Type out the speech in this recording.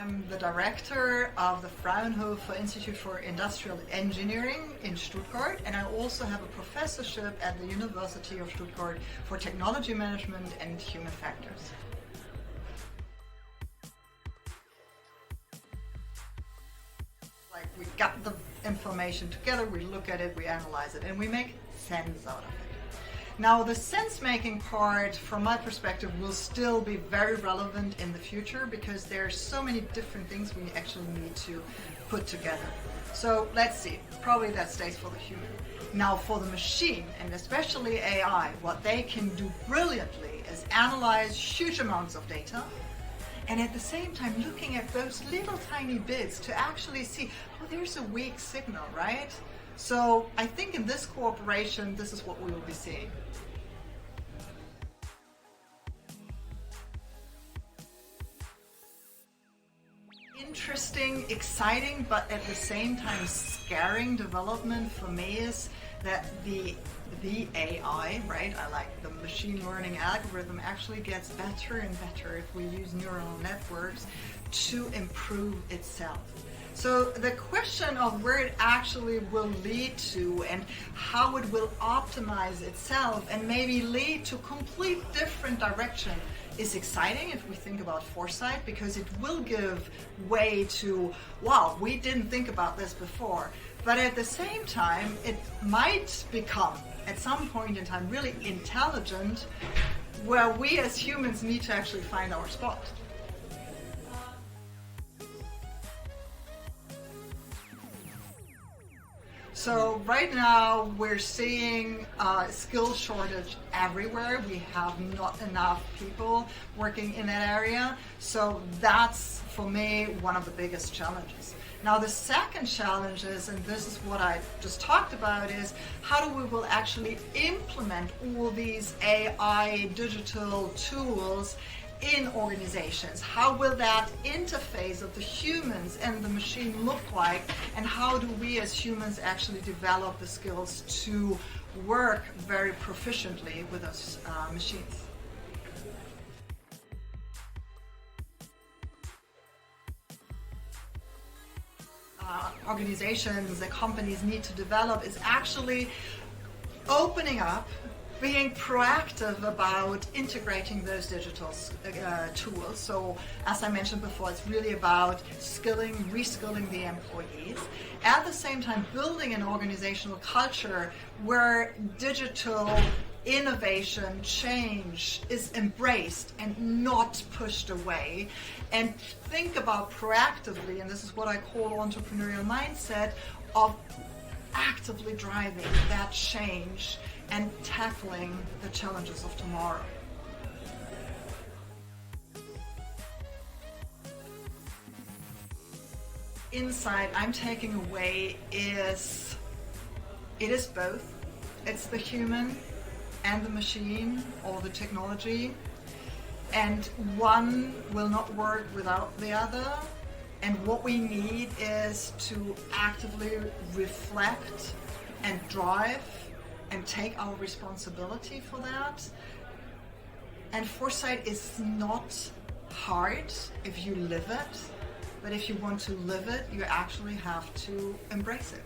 I'm the director of the Fraunhofer Institute for Industrial Engineering in Stuttgart, and I also have a professorship at the University of Stuttgart for technology management and human factors. Like, we got the information together, we look at it, we analyze it, and we make sense out of it. Now, the sense-making part, from my perspective, will still be very relevant in the future because there are so many different things we actually need to put together. So let's see, probably that stays for the human. Now, for the machine, and especially AI, what they can do brilliantly is analyze huge amounts of data, and at the same time looking at those little tiny bits to actually see, oh, there's a weak signal, right? So I think in this cooperation, this is what we will be seeing. Interesting, exciting, but at the same time scaring development for me is that the AI, right, I like the machine learning algorithm, actually gets better and better if we use neural networks to improve itself. So the question of where it actually will lead to and how it will optimize itself and maybe lead to complete different direction is exciting if we think about foresight, because it will give way to, wow, we didn't think about this before. But at the same time, it might become, at some point in time, really intelligent, where we as humans need to actually find our spot. So right now we're seeing skill shortage everywhere. We have not enough people working in that area. So that's, for me, one of the biggest challenges. Now the second challenge is, and this is what I just talked about, is how do we will actually implement all these AI digital tools in organizations? How will that interface of the humans and the machine look like, and how do we as humans actually develop the skills to work very proficiently with those machines? Organizations and companies need to develop is actually opening up, being proactive about integrating those digital tools. So as I mentioned before, it's really about skilling, reskilling the employees. At the same time, building an organizational culture where digital innovation, change is embraced and not pushed away. And think about proactively, and this is what I call entrepreneurial mindset, of actively driving that change and tackling the challenges of tomorrow. Insight I'm taking away is, it is both. It's the human and the machine, or the technology, and one will not work without the other. And what we need is to actively reflect and drive and take our responsibility for that. And foresight is not hard if you live it, but if you want to live it, you actually have to embrace it.